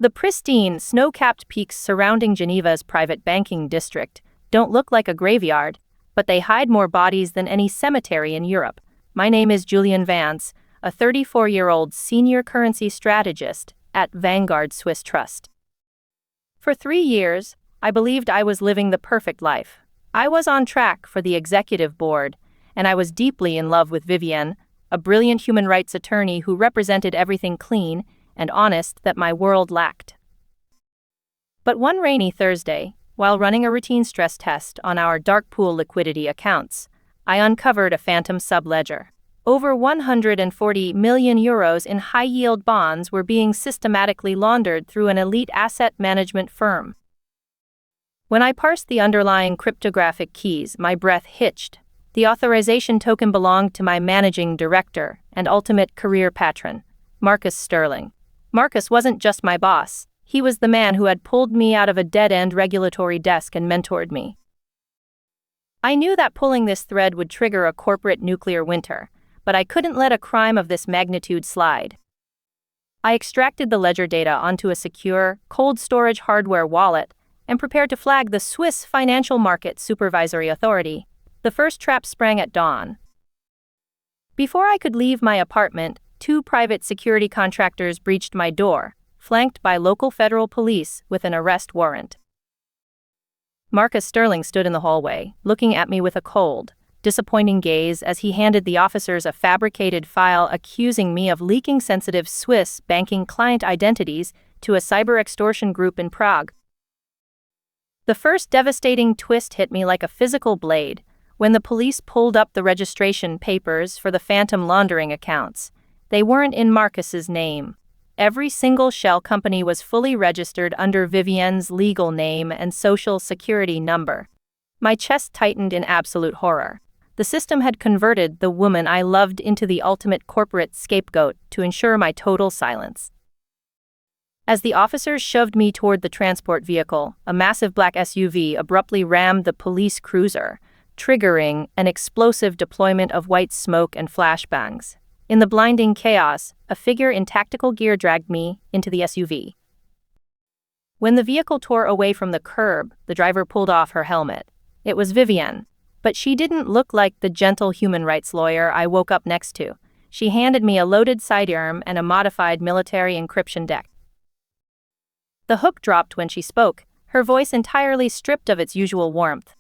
The pristine, snow-capped peaks surrounding Geneva's private banking district don't look like a graveyard, but they hide more bodies than any cemetery in Europe. My name is Julian Vance, a 34-year-old senior currency strategist at Vanguard Swiss Trust. For 3 years, I believed I was living the perfect life. I was on track for the executive board, and I was deeply in love with Vivienne, a brilliant human rights attorney who represented everything clean and honest that my world lacked. But one rainy Thursday, while running a routine stress test on our dark pool liquidity accounts, I uncovered a phantom subledger. Over 140 million euros in high-yield bonds were being systematically laundered through an elite asset management firm. When I parsed the underlying cryptographic keys, my breath hitched. The authorization token belonged to my managing director and ultimate career patron, Marcus Sterling. Marcus wasn't just my boss. He was the man who had pulled me out of a dead-end regulatory desk and mentored me. I knew that pulling this thread would trigger a corporate nuclear winter, but I couldn't let a crime of this magnitude slide. I extracted the ledger data onto a secure, cold storage hardware wallet and prepared to flag the Swiss Financial Market Supervisory Authority. The first trap sprang at dawn. Before I could leave my apartment, 2 private security contractors breached my door, flanked by local federal police with an arrest warrant. Marcus Sterling stood in the hallway, looking at me with a cold, disappointing gaze as he handed the officers a fabricated file accusing me of leaking sensitive Swiss banking client identities to a cyber extortion group in Prague. The first devastating twist hit me like a physical blade when the police pulled up the registration papers for the phantom laundering accounts. They weren't in Marcus's name. Every single shell company was fully registered under Vivienne's legal name and social security number. My chest tightened in absolute horror. The system had converted the woman I loved into the ultimate corporate scapegoat to ensure my total silence. As the officers shoved me toward the transport vehicle, a massive black SUV abruptly rammed the police cruiser, triggering an explosive deployment of white smoke and flashbangs. In the blinding chaos, a figure in tactical gear dragged me into the SUV. When the vehicle tore away from the curb, the driver pulled off her helmet. It was Vivienne, but she didn't look like the gentle human rights lawyer I woke up next to. She handed me a loaded sidearm and a modified military encryption deck. The hook dropped when she spoke, her voice entirely stripped of its usual warmth.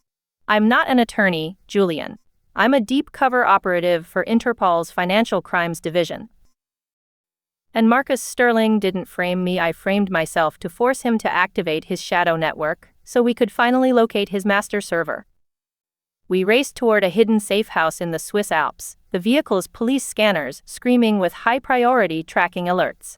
"I'm not an attorney, Julian. I'm a deep cover operative for Interpol's Financial Crimes Division. And Marcus Sterling didn't frame me, I framed myself to force him to activate his shadow network so we could finally locate his master server." We raced toward a hidden safe house in the Swiss Alps, the vehicle's police scanners screaming with high-priority tracking alerts.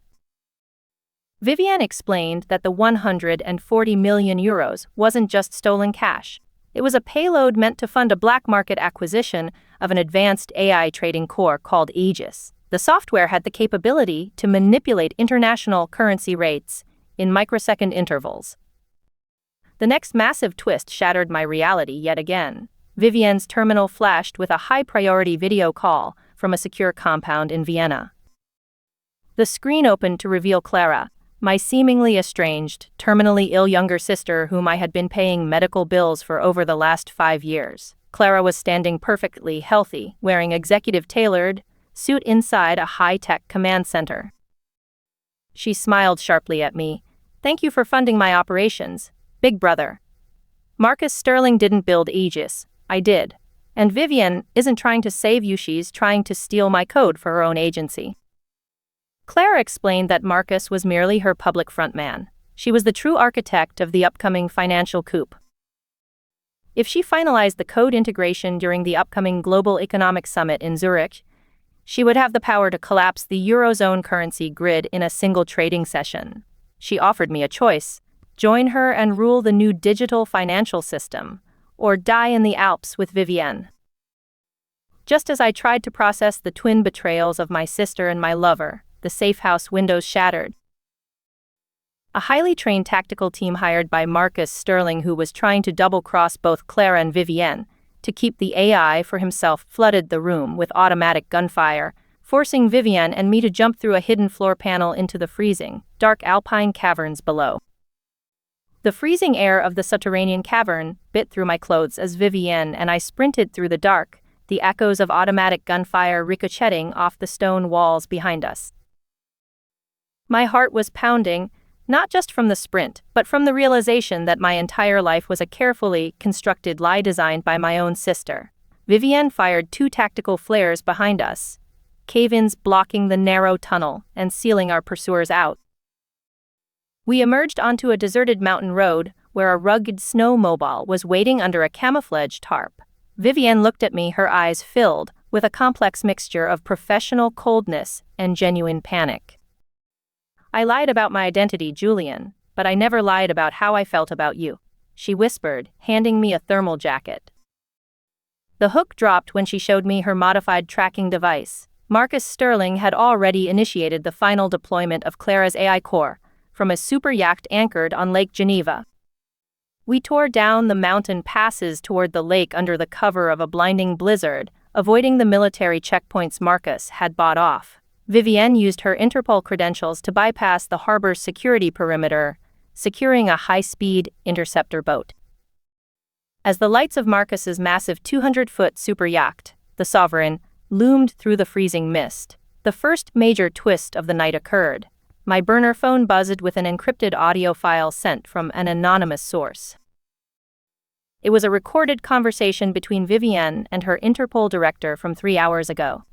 Vivienne explained that the 140 million euros wasn't just stolen cash. It was a payload meant to fund a black market acquisition of an advanced AI trading core called Aegis. The software had the capability to manipulate international currency rates in microsecond intervals. The next massive twist shattered my reality yet again. Vivienne's terminal flashed with a high-priority video call from a secure compound in Vienna. The screen opened to reveal Clara, my seemingly estranged, terminally ill younger sister whom I had been paying medical bills for over the last 5 years. Clara was standing perfectly healthy, wearing executive-tailored suit inside a high-tech command center. She smiled sharply at me. "Thank you for funding my operations, big brother. Marcus Sterling didn't build Aegis, I did. And Vivienne isn't trying to save you, she's trying to steal my code for her own agency." Clara explained that Marcus was merely her public frontman. She was the true architect of the upcoming financial coup. If she finalized the code integration during the upcoming Global Economic Summit in Zurich, she would have the power to collapse the Eurozone currency grid in a single trading session. She offered me a choice: join her and rule the new digital financial system, or die in the Alps with Vivienne. Just as I tried to process the twin betrayals of my sister and my lover, the safe house windows shattered. A highly trained tactical team hired by Marcus Sterling, who was trying to double-cross both Clara and Vivienne to keep the AI for himself, flooded the room with automatic gunfire, forcing Vivienne and me to jump through a hidden floor panel into the freezing, dark alpine caverns below. The freezing air of the subterranean cavern bit through my clothes as Vivienne and I sprinted through the dark, the echoes of automatic gunfire ricocheting off the stone walls behind us. My heart was pounding, not just from the sprint, but from the realization that my entire life was a carefully constructed lie designed by my own sister. Vivienne fired 2 tactical flares behind us, cave-ins blocking the narrow tunnel and sealing our pursuers out. We emerged onto a deserted mountain road where a rugged snowmobile was waiting under a camouflage tarp. Vivienne looked at me, her eyes filled with a complex mixture of professional coldness and genuine panic. "I lied about my identity, Julian, but I never lied about how I felt about you," she whispered, handing me a thermal jacket. The hook dropped when she showed me her modified tracking device. Marcus Sterling had already initiated the final deployment of Clara's AI core from a super yacht anchored on Lake Geneva. We tore down the mountain passes toward the lake under the cover of a blinding blizzard, avoiding the military checkpoints Marcus had bought off. Vivienne used her Interpol credentials to bypass the harbor's security perimeter, securing a high-speed interceptor boat. As the lights of Marcus's massive 200-foot super yacht, the Sovereign, loomed through the freezing mist, the first major twist of the night occurred. My burner phone buzzed with an encrypted audio file sent from an anonymous source. It was a recorded conversation between Vivienne and her Interpol director from 3 hours ago.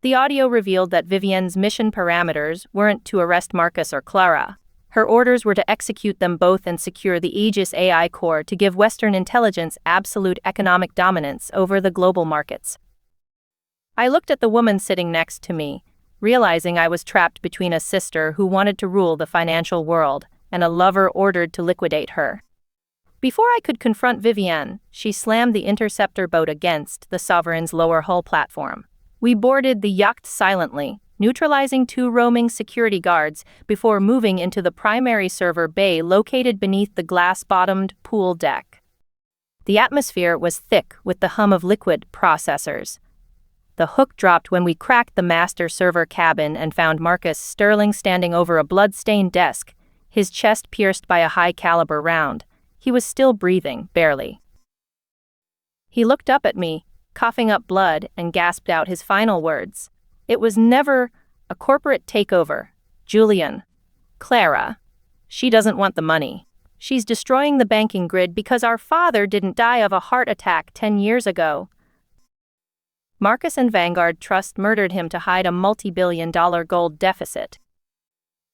The audio revealed that Vivienne's mission parameters weren't to arrest Marcus or Clara. Her orders were to execute them both and secure the Aegis AI core to give Western intelligence absolute economic dominance over the global markets. I looked at the woman sitting next to me, realizing I was trapped between a sister who wanted to rule the financial world and a lover ordered to liquidate her. Before I could confront Vivienne, she slammed the interceptor boat against the Sovereign's lower hull platform. We boarded the yacht silently, neutralizing 2 roaming security guards before moving into the primary server bay located beneath the glass-bottomed pool deck. The atmosphere was thick with the hum of liquid processors. The hook dropped when we cracked the master server cabin and found Marcus Sterling standing over a blood-stained desk, his chest pierced by a high-caliber round. He was still breathing, barely. He looked up at me, coughing up blood, and gasped out his final words. "It was never a corporate takeover, Julian. Clara. She doesn't want the money. She's destroying the banking grid because our father didn't die of a heart attack 10 years ago. Marcus and Vanguard Trust murdered him to hide a multi-billion-dollar gold deficit."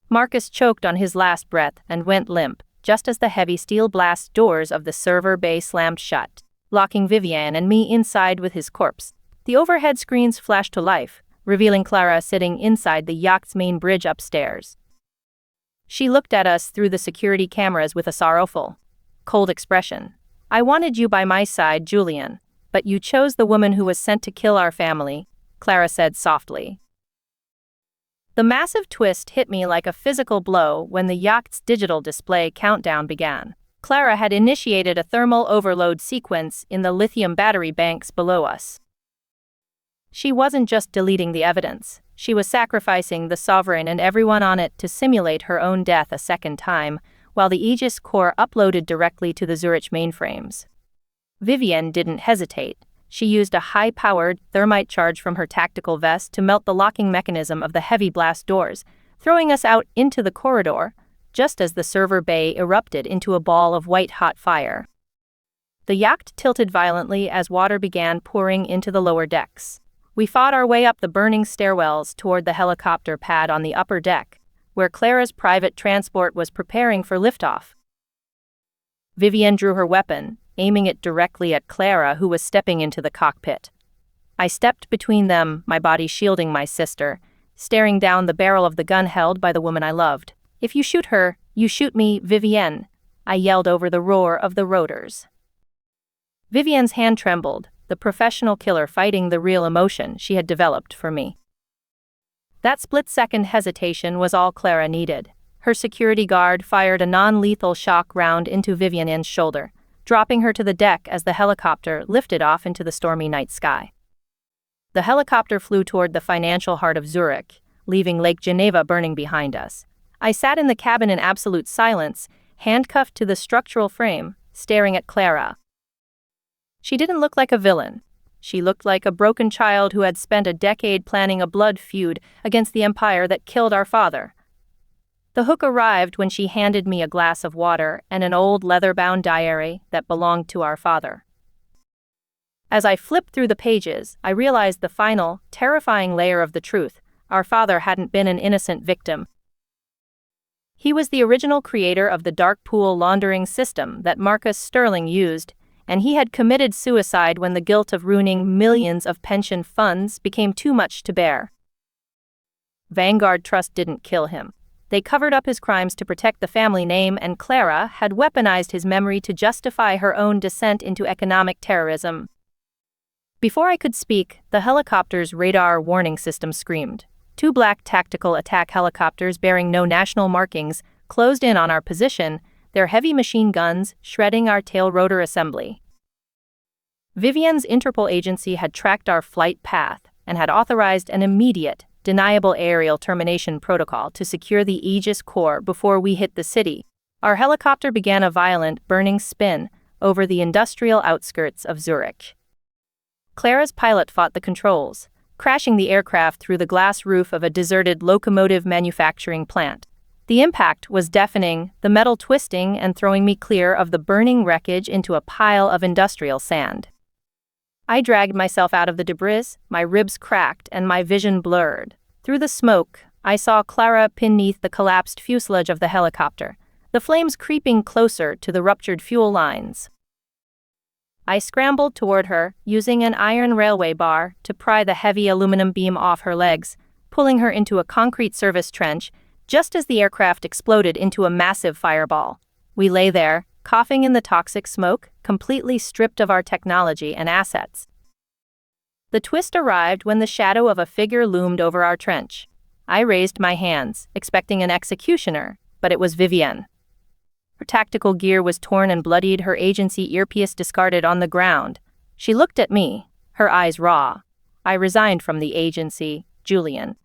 Marcus choked on his last breath and went limp, just as the heavy steel blast doors of the server bay slammed shut, locking Vivienne and me inside with his corpse. The overhead screens flashed to life, revealing Clara sitting inside the yacht's main bridge upstairs. She looked at us through the security cameras with a sorrowful, cold expression. "I wanted you by my side, Julian, but you chose the woman who was sent to kill our family," Clara said softly. The massive twist hit me like a physical blow when the yacht's digital display countdown began. Clara had initiated a thermal overload sequence in the lithium battery banks below us. She wasn't just deleting the evidence, she was sacrificing the Sovereign and everyone on it to simulate her own death a second time, while the Aegis core uploaded directly to the Zurich mainframes. Vivienne didn't hesitate. She used a high-powered thermite charge from her tactical vest to melt the locking mechanism of the heavy blast doors, throwing us out into the corridor, just as the server bay erupted into a ball of white-hot fire. The yacht tilted violently as water began pouring into the lower decks. We fought our way up the burning stairwells toward the helicopter pad on the upper deck, where Clara's private transport was preparing for liftoff. Vivienne drew her weapon, aiming it directly at Clara, who was stepping into the cockpit. I stepped between them, my body shielding my sister, staring down the barrel of the gun held by the woman I loved. "If you shoot her, you shoot me, Vivienne," I yelled over the roar of the rotors. Vivienne's hand trembled, the professional killer fighting the real emotion she had developed for me. That split-second hesitation was all Clara needed. Her security guard fired a non-lethal shock round into Vivienne's shoulder, dropping her to the deck as the helicopter lifted off into the stormy night sky. The helicopter flew toward the financial heart of Zurich, leaving Lake Geneva burning behind us. I sat in the cabin in absolute silence, handcuffed to the structural frame, staring at Clara. She didn't look like a villain. She looked like a broken child who had spent a decade planning a blood feud against the empire that killed our father. The hook arrived when she handed me a glass of water and an old leather-bound diary that belonged to our father. As I flipped through the pages, I realized the final, terrifying layer of the truth. Our father hadn't been an innocent victim. He was the original creator of the dark pool laundering system that Marcus Sterling used, and he had committed suicide when the guilt of ruining millions of pension funds became too much to bear. Vanguard Trust didn't kill him. They covered up his crimes to protect the family name, and Clara had weaponized his memory to justify her own descent into economic terrorism. Before I could speak, the helicopter's radar warning system screamed. 2 black tactical attack helicopters bearing no national markings closed in on our position, their heavy machine guns shredding our tail rotor assembly. Vivienne's Interpol agency had tracked our flight path and had authorized an immediate, deniable aerial termination protocol to secure the Aegis Corps before we hit the city. Our helicopter began a violent, burning spin over the industrial outskirts of Zurich. Clara's pilot fought the controls, crashing the aircraft through the glass roof of a deserted locomotive manufacturing plant. The impact was deafening, the metal twisting and throwing me clear of the burning wreckage into a pile of industrial sand. I dragged myself out of the debris, my ribs cracked and my vision blurred. Through the smoke, I saw Clara beneath the collapsed fuselage of the helicopter, the flames creeping closer to the ruptured fuel lines. I scrambled toward her, using an iron railway bar to pry the heavy aluminum beam off her legs, pulling her into a concrete service trench, just as the aircraft exploded into a massive fireball. We lay there, coughing in the toxic smoke, completely stripped of our technology and assets. The twist arrived when the shadow of a figure loomed over our trench. I raised my hands, expecting an executioner, but it was Vivienne. Her tactical gear was torn and bloodied, her agency earpiece discarded on the ground. She looked at me, her eyes raw. I resigned from the agency, Julian.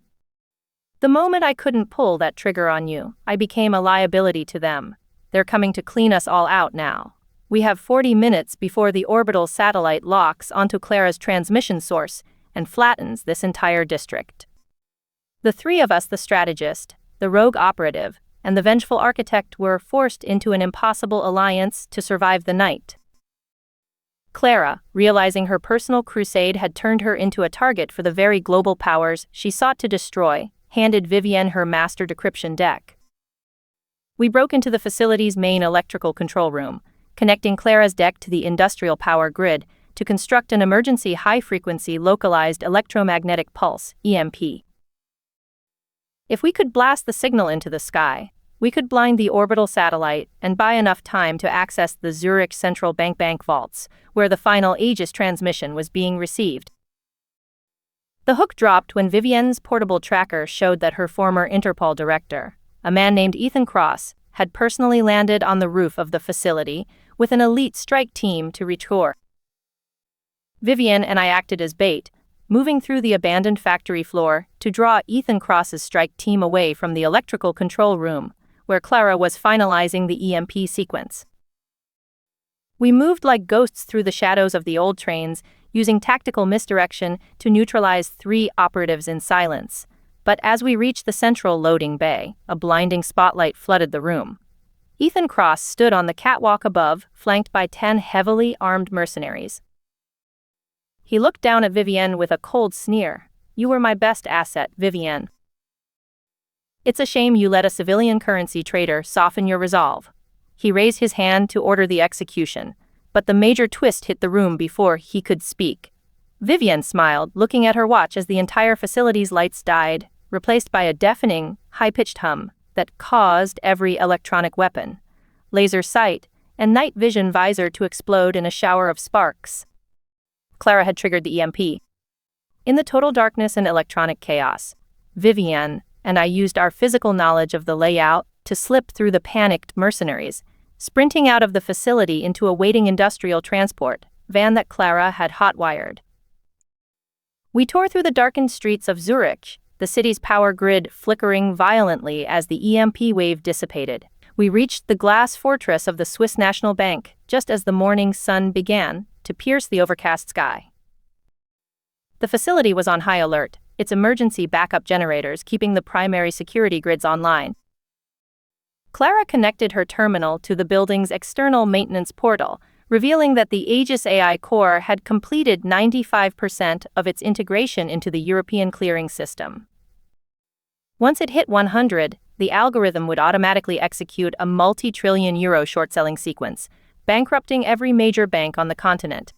The moment I couldn't pull that trigger on you, I became a liability to them. They're coming to clean us all out now. We have 40 minutes before the orbital satellite locks onto Clara's transmission source and flattens this entire district. The 3 of us, the strategist, the rogue operative, and the vengeful architect, were forced into an impossible alliance to survive the night. Clara, realizing her personal crusade had turned her into a target for the very global powers she sought to destroy, handed Vivienne her master decryption deck. We broke into the facility's main electrical control room, connecting Clara's deck to the industrial power grid to construct an emergency high-frequency localized electromagnetic pulse, EMP. If we could blast the signal into the sky, we could blind the orbital satellite and buy enough time to access the Zurich Central Bank vaults, where the final Aegis transmission was being received. The hook dropped when Vivienne's portable tracker showed that her former Interpol director, a man named Ethan Cross, had personally landed on the roof of the facility with an elite strike team to reach-her. Vivienne and I acted as bait, moving through the abandoned factory floor to draw Ethan Cross's strike team away from the electrical control room, where Clara was finalizing the EMP sequence. We moved like ghosts through the shadows of the old trains, using tactical misdirection to neutralize 3 operatives in silence. But as we reached the central loading bay, a blinding spotlight flooded the room. Ethan Cross stood on the catwalk above, flanked by 10 heavily armed mercenaries. He looked down at Vivienne with a cold sneer. "You were my best asset, Vivienne. It's a shame you let a civilian currency trader soften your resolve." He raised his hand to order the execution, but the major twist hit the room before he could speak. Vivienne smiled, looking at her watch as the entire facility's lights died, replaced by a deafening, high-pitched hum that caused every electronic weapon, laser sight, and night vision visor to explode in a shower of sparks. Clara had triggered the EMP. In the total darkness and electronic chaos, Vivienne and I used our physical knowledge of the layout to slip through the panicked mercenaries, sprinting out of the facility into a waiting industrial transport van that Clara had hotwired. We tore through the darkened streets of Zurich, the city's power grid flickering violently as the EMP wave dissipated. We reached the glass fortress of the Swiss National Bank just as the morning sun began to pierce the overcast sky. The facility was on high alert, its emergency backup generators keeping the primary security grids online. Clara connected her terminal to the building's external maintenance portal, revealing that the Aegis AI core had completed 95% of its integration into the European clearing system. Once it hit 100, the algorithm would automatically execute a multi-trillion euro short-selling sequence, bankrupting every major bank on the continent.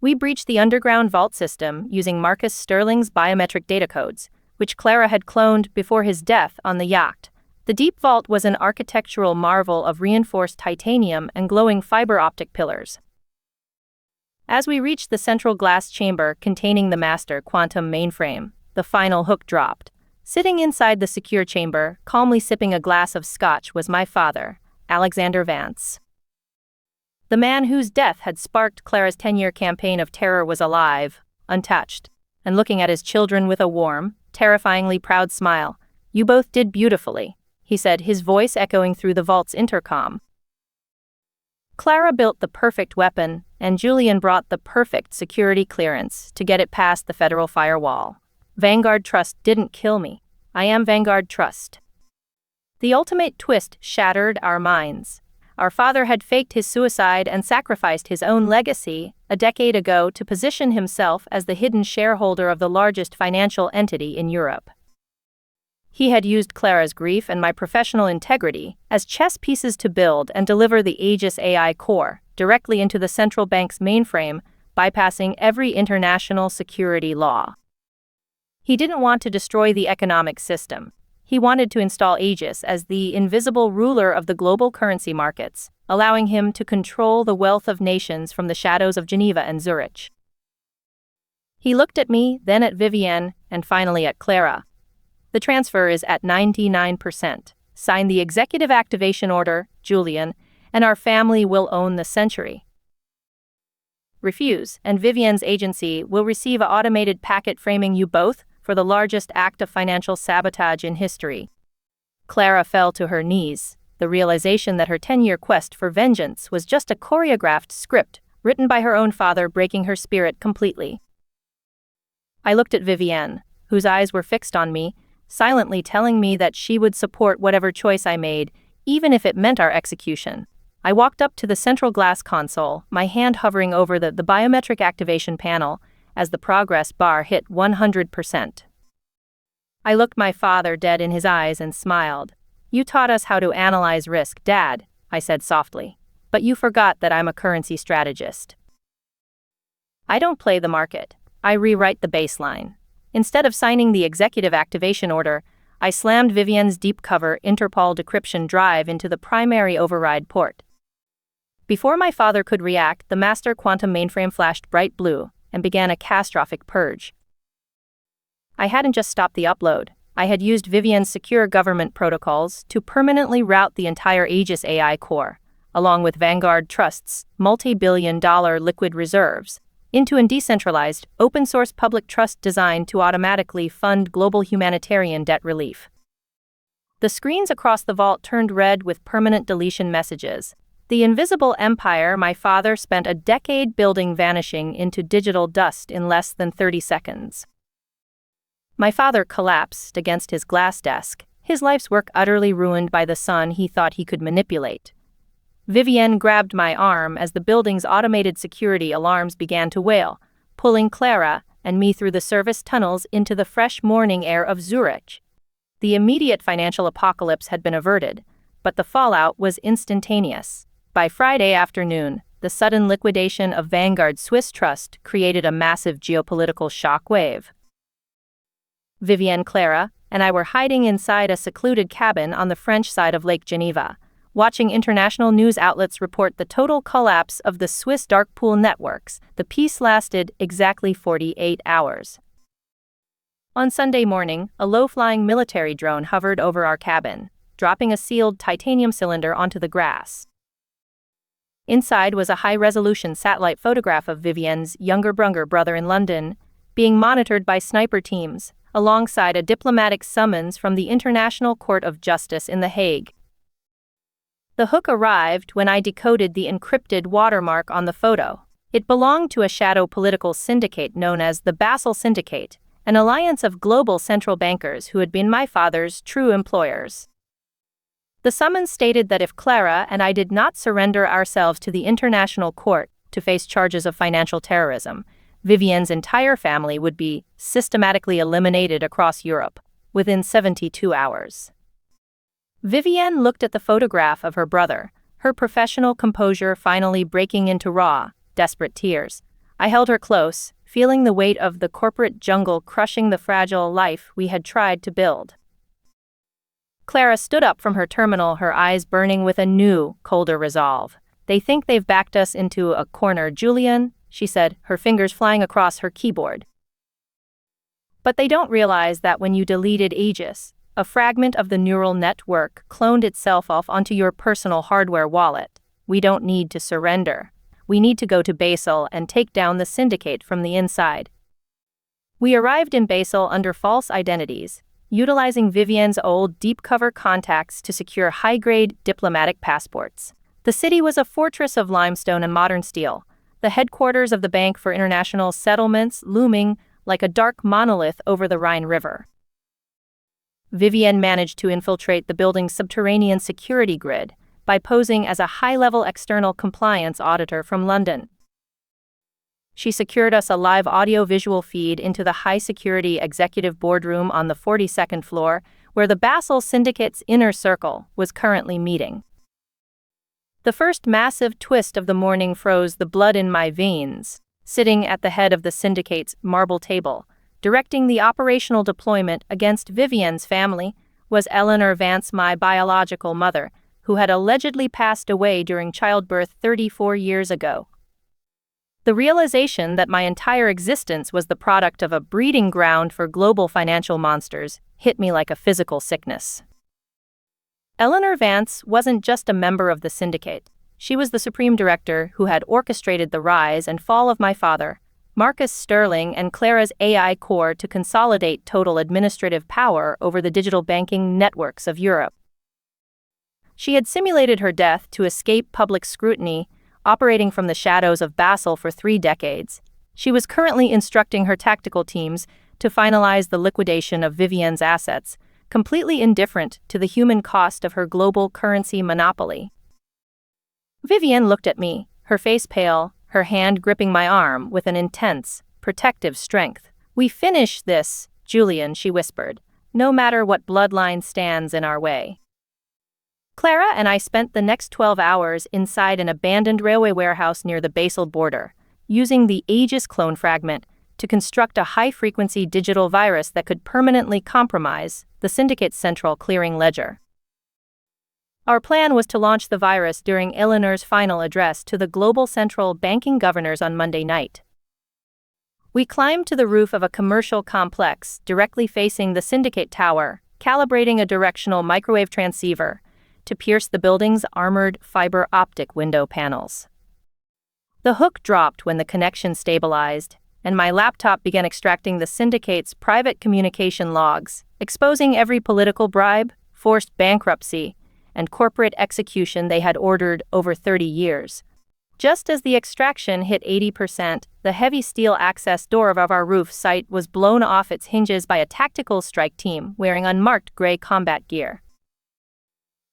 We breached the underground vault system using Marcus Sterling's biometric data codes, which Clara had cloned before his death on the yacht. The deep vault was an architectural marvel of reinforced titanium and glowing fiber optic pillars. As we reached the central glass chamber containing the master quantum mainframe, the final hook dropped. Sitting inside the secure chamber, calmly sipping a glass of scotch, was my father, Alexander Vance. The man whose death had sparked Clara's 10-year campaign of terror was alive, untouched, and looking at his children with a warm, terrifyingly proud smile. "You both did beautifully," he said, his voice echoing through the vault's intercom. Clara built the perfect weapon, and Julian brought the perfect security clearance to get it past the federal firewall. Vanguard Trust didn't kill me. I am Vanguard Trust. The ultimate twist shattered our minds. Our father had faked his suicide and sacrificed his own legacy a decade ago to position himself as the hidden shareholder of the largest financial entity in Europe. He had used Clara's grief and my professional integrity as chess pieces to build and deliver the Aegis AI core directly into the central bank's mainframe, bypassing every international security law. He didn't want to destroy the economic system. He wanted to install Aegis as the invisible ruler of the global currency markets, allowing him to control the wealth of nations from the shadows of Geneva and Zurich. He looked at me, then at Vivienne, and finally at Clara. "The transfer is at 99%. Sign the executive activation order, Julian, and our family will own the century. Refuse, and Vivienne's agency will receive an automated packet framing you both for the largest act of financial sabotage in history." Clara fell to her knees, the realization that her 10-year quest for vengeance was just a choreographed script written by her own father breaking her spirit completely. I looked at Vivienne, whose eyes were fixed on me, silently telling me that she would support whatever choice I made, even if it meant our execution. I walked up to the central glass console, my hand hovering over the biometric activation panel, as the progress bar hit 100%. I looked my father dead in his eyes and smiled. "You taught us how to analyze risk, Dad," I said softly. "But you forgot that I'm a currency strategist. I don't play the market. I rewrite the baseline." Instead of signing the executive activation order, I slammed Vivienne's deep cover Interpol decryption drive into the primary override port. Before my father could react, the master quantum mainframe flashed bright blue and began a catastrophic purge. I hadn't just stopped the upload. I had used Vivienne's secure government protocols to permanently route the entire Aegis AI core, along with Vanguard Trust's multi-billion-dollar liquid reserves, into a decentralized, open-source public trust designed to automatically fund global humanitarian debt relief. The screens across the vault turned red with permanent deletion messages. The invisible empire my father spent a decade building vanishing into digital dust in less than 30 seconds. My father collapsed against his glass desk, his life's work utterly ruined by the son he thought he could manipulate. Vivienne grabbed my arm as the building's automated security alarms began to wail, pulling Clara and me through the service tunnels into the fresh morning air of Zurich. The immediate financial apocalypse had been averted, but the fallout was instantaneous. By Friday afternoon, the sudden liquidation of Vanguard Swiss Trust created a massive geopolitical shockwave. Vivienne, Clara, and I were hiding inside a secluded cabin on the French side of Lake Geneva, watching international news outlets report the total collapse of the Swiss dark pool networks. The peace lasted exactly 48 hours. On Sunday morning, a low-flying military drone hovered over our cabin, dropping a sealed titanium cylinder onto the grass. Inside was a high-resolution satellite photograph of Vivienne's younger brother in London, being monitored by sniper teams, alongside a diplomatic summons from the International Court of Justice in The Hague. The hook arrived when I decoded the encrypted watermark on the photo. It belonged to a shadow political syndicate known as the Basel Syndicate, an alliance of global central bankers who had been my father's true employers. The summons stated that if Clara and I did not surrender ourselves to the International Court to face charges of financial terrorism, Vivienne's entire family would be systematically eliminated across Europe within 72 hours. Vivienne looked at the photograph of her brother, her professional composure finally breaking into raw, desperate tears. I held her close, feeling the weight of the corporate jungle crushing the fragile life we had tried to build. Clara stood up from her terminal, her eyes burning with a new, colder resolve. "They think they've backed us into a corner, Julian," she said, her fingers flying across her keyboard. "But they don't realize that when you deleted Aegis, a fragment of the neural network cloned itself off onto your personal hardware wallet. We don't need to surrender. We need to go to Basel and take down the syndicate from the inside." We arrived in Basel under false identities, utilizing Vivienne's old deep-cover contacts to secure high-grade diplomatic passports. The city was a fortress of limestone and modern steel, the headquarters of the Bank for International Settlements looming like a dark monolith over the Rhine River. Vivienne managed to infiltrate the building's subterranean security grid by posing as a high-level external compliance auditor from London. She secured us a live audio-visual feed into the high-security executive boardroom on the 42nd floor, where the Basel Syndicate's inner circle was currently meeting. The first massive twist of the morning froze the blood in my veins. Sitting at the head of the syndicate's marble table, directing the operational deployment against Vivienne's family, was Eleanor Vance, my biological mother, who had allegedly passed away during childbirth 34 years ago. The realization that my entire existence was the product of a breeding ground for global financial monsters hit me like a physical sickness. Eleanor Vance wasn't just a member of the syndicate. She was the supreme director who had orchestrated the rise and fall of my father, Marcus Sterling, and Clara's AI core to consolidate total administrative power over the digital banking networks of Europe. She had simulated her death to escape public scrutiny, operating from the shadows of Basel for 3 decades. She was currently instructing her tactical teams to finalize the liquidation of Vivienne's assets, completely indifferent to the human cost of her global currency monopoly. Vivienne looked at me, her face pale, her hand gripping my arm with an intense, protective strength. "We finish this, Julian," she whispered, "no matter what bloodline stands in our way." Clara and I spent the next 12 hours inside an abandoned railway warehouse near the Basel border, using the Aegis clone fragment to construct a high-frequency digital virus that could permanently compromise the syndicate's central clearing ledger. Our plan was to launch the virus during Eleanor's final address to the global central banking governors on Monday night. We climbed to the roof of a commercial complex directly facing the syndicate tower, calibrating a directional microwave transceiver to pierce the building's armored fiber optic window panels. The hook dropped when the connection stabilized, and my laptop began extracting the syndicate's private communication logs, exposing every political bribe, forced bankruptcy, and corporate execution they had ordered over 30 years. Just as the extraction hit 80%, the heavy steel access door of our roof site was blown off its hinges by a tactical strike team wearing unmarked gray combat gear.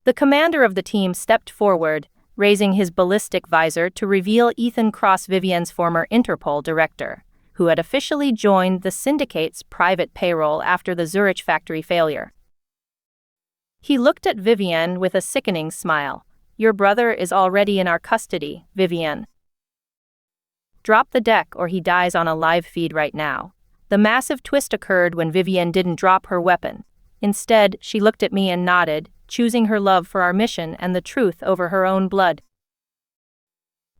The commander of the team stepped forward, raising his ballistic visor to reveal Ethan Cross, Vivienne's former Interpol director, who had officially joined the syndicate's private payroll after the Zurich factory failure. He looked at Vivienne with a sickening smile. "Your brother is already in our custody, Vivienne. Drop the deck or he dies on a live feed right now." The massive twist occurred when Vivienne didn't drop her weapon. Instead, she looked at me and nodded, choosing her love for our mission and the truth over her own blood.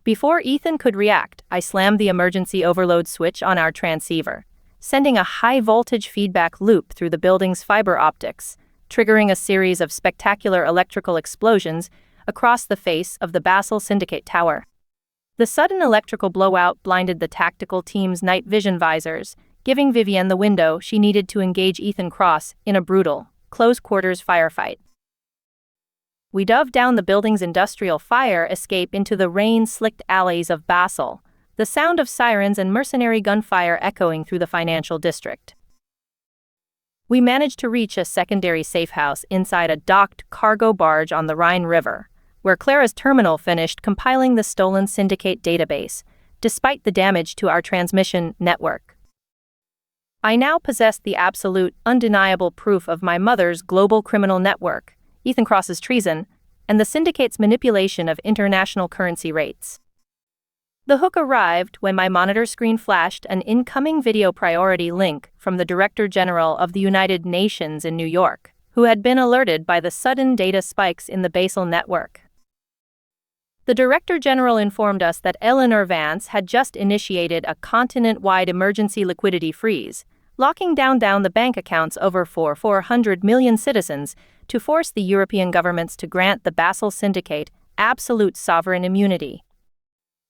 Before Ethan could react, I slammed the emergency overload switch on our transceiver, sending a high-voltage feedback loop through the building's fiber optics, triggering a series of spectacular electrical explosions across the face of the Basel Syndicate Tower. The sudden electrical blowout blinded the tactical team's night vision visors, giving Vivienne the window she needed to engage Ethan Cross in a brutal, close-quarters firefight. We dove down the building's industrial fire escape into the rain-slicked alleys of Basel, the sound of sirens and mercenary gunfire echoing through the financial district. We managed to reach a secondary safe house inside a docked cargo barge on the Rhine River, where Clara's terminal finished compiling the stolen syndicate database, despite the damage to our transmission network. I now possessed the absolute, undeniable proof of my mother's global criminal network, Ethan Cross's treason, and the syndicate's manipulation of international currency rates. The hook arrived when my monitor screen flashed an incoming video priority link from the Director General of the United Nations in New York, who had been alerted by the sudden data spikes in the Basel network. The Director General informed us that Eleanor Vance had just initiated a continent-wide emergency liquidity freeze, locking down the bank accounts over 400 million citizens to force the European governments to grant the Basel Syndicate absolute sovereign immunity.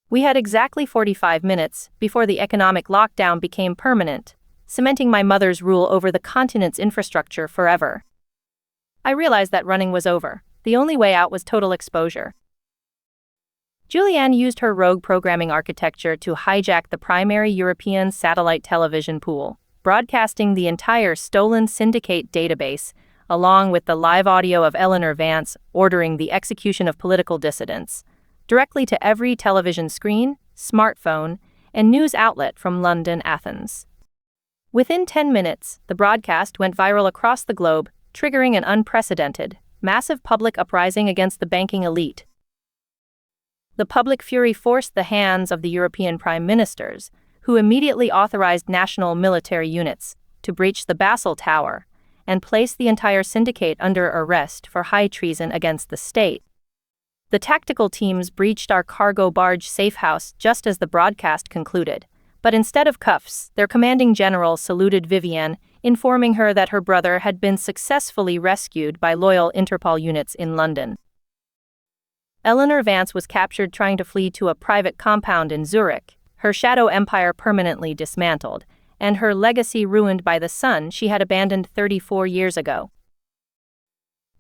We had exactly 45 minutes before the economic lockdown became permanent, cementing my mother's rule over the continent's infrastructure forever. I realized that running was over. The only way out was total exposure. Julianne used her rogue programming architecture to hijack the primary European satellite television pool, broadcasting the entire stolen syndicate database, along with the live audio of Eleanor Vance ordering the execution of political dissidents, directly to every television screen, smartphone, and news outlet from London, Athens. Within 10 minutes, the broadcast went viral across the globe, triggering an unprecedented, massive public uprising against the banking elite. The public fury forced the hands of the European prime ministers, who immediately authorized national military units to breach the Basel Tower and place the entire syndicate under arrest for high treason against the state. The tactical teams breached our cargo barge safehouse just as the broadcast concluded, but instead of cuffs, their commanding general saluted Vivienne, informing her that her brother had been successfully rescued by loyal Interpol units in London. Eleanor Vance was captured trying to flee to a private compound in Zurich, her shadow empire permanently dismantled, and her legacy ruined by the son she had abandoned 34 years ago.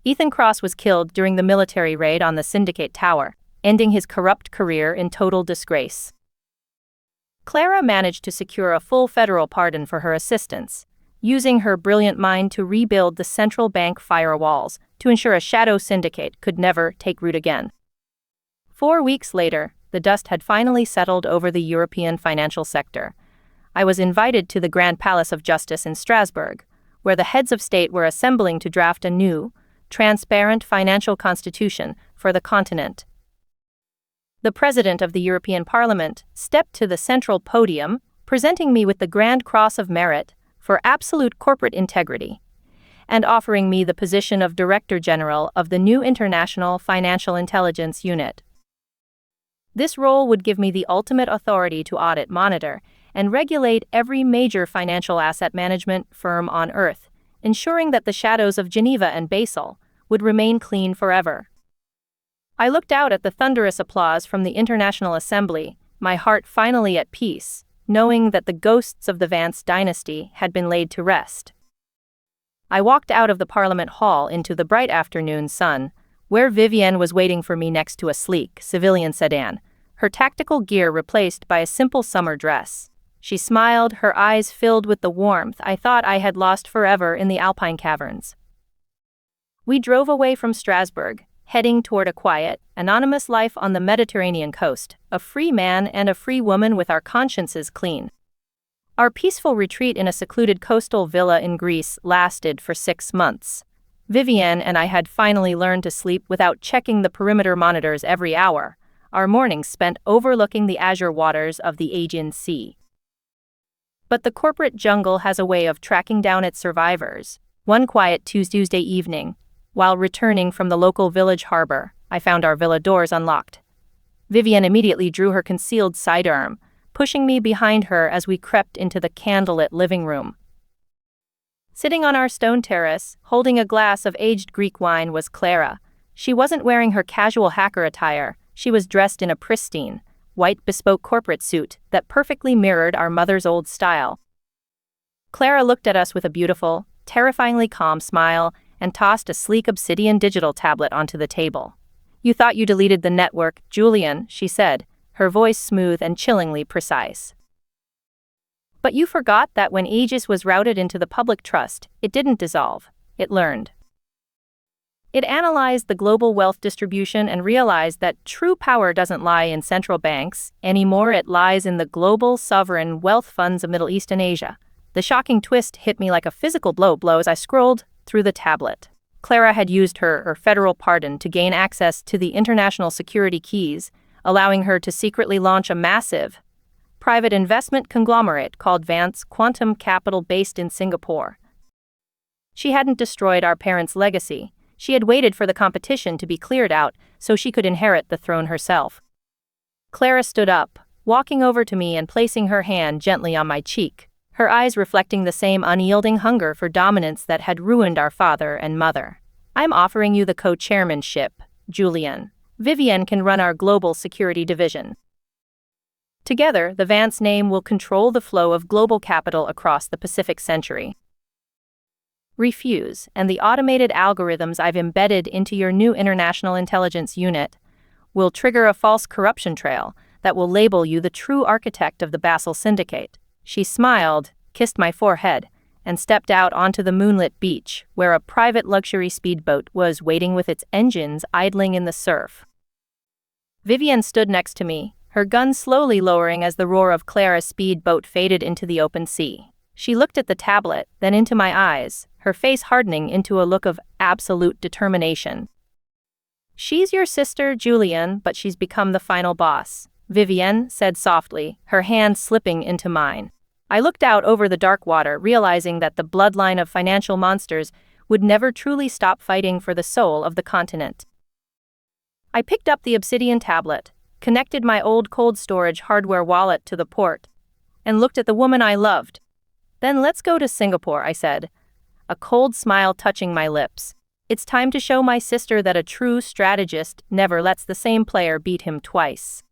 Ethan Cross was killed during the military raid on the Syndicate Tower, ending his corrupt career in total disgrace. Clara managed to secure a full federal pardon for her assistance, using her brilliant mind to rebuild the central bank firewalls to ensure a shadow syndicate could never take root again. 4 weeks later, the dust had finally settled over the European financial sector. I was invited to the Grand Palace of Justice in Strasbourg, where the heads of state were assembling to draft a new, transparent financial constitution for the continent. The President of the European Parliament stepped to the central podium, presenting me with the Grand Cross of Merit for absolute corporate integrity, and offering me the position of Director General of the new International Financial Intelligence Unit. This role would give me the ultimate authority to audit, monitor, and regulate every major financial asset management firm on Earth, ensuring that the shadows of Geneva and Basel would remain clean forever. I looked out at the thunderous applause from the International Assembly, my heart finally at peace, knowing that the ghosts of the Vance dynasty had been laid to rest. I walked out of the Parliament Hall into the bright afternoon sun, where Vivienne was waiting for me next to a sleek, civilian sedan, her tactical gear replaced by a simple summer dress. She smiled, her eyes filled with the warmth I thought I had lost forever in the Alpine caverns. We drove away from Strasbourg, heading toward a quiet, anonymous life on the Mediterranean coast, a free man and a free woman with our consciences clean. Our peaceful retreat in a secluded coastal villa in Greece lasted for 6 months. Vivienne and I had finally learned to sleep without checking the perimeter monitors every hour, our mornings spent overlooking the azure waters of the Aegean Sea. But the corporate jungle has a way of tracking down its survivors. One quiet Tuesday evening, while returning from the local village harbor, I found our villa doors unlocked. Vivienne immediately drew her concealed sidearm, pushing me behind her as we crept into the candlelit living room. Sitting on our stone terrace, holding a glass of aged Greek wine, was Clara. She wasn't wearing her casual hacker attire, she was dressed in a pristine, white bespoke corporate suit that perfectly mirrored our mother's old style. Clara looked at us with a beautiful, terrifyingly calm smile and tossed a sleek obsidian digital tablet onto the table. "You thought you deleted the network, Julian," she said, her voice smooth and chillingly precise. "But you forgot that when Aegis was routed into the public trust, it didn't dissolve, it learned. It analyzed the global wealth distribution and realized that true power doesn't lie in central banks anymore, it lies in the global sovereign wealth funds of Middle East and Asia." The shocking twist hit me like a physical blow as I scrolled through the tablet. Clara had used her federal pardon to gain access to the international security keys, allowing her to secretly launch a massive, private investment conglomerate called Vance Quantum Capital based in Singapore. She hadn't destroyed our parents' legacy. She had waited for the competition to be cleared out so she could inherit the throne herself. Clara stood up, walking over to me and placing her hand gently on my cheek, her eyes reflecting the same unyielding hunger for dominance that had ruined our father and mother. "I'm offering you the co-chairmanship, Julian. Vivienne can run our global security division. Together, the Vance name will control the flow of global capital across the Pacific Century. Refuse, and the automated algorithms I've embedded into your new international intelligence unit will trigger a false corruption trail that will label you the true architect of the Basel Syndicate." She smiled, kissed my forehead, and stepped out onto the moonlit beach, where a private luxury speedboat was waiting with its engines idling in the surf. Vivienne stood next to me, her gun slowly lowering as the roar of Clara's speedboat faded into the open sea. She looked at the tablet, then into my eyes, her face hardening into a look of absolute determination. "She's your sister, Julian, but she's become the final boss," Vivienne said softly, her hand slipping into mine. I looked out over the dark water, realizing that the bloodline of financial monsters would never truly stop fighting for the soul of the continent. I picked up the obsidian tablet, connected my old cold storage hardware wallet to the port, and looked at the woman I loved. "Then let's go to Singapore," I said, a cold smile touching my lips. "It's time to show my sister that a true strategist never lets the same player beat him twice."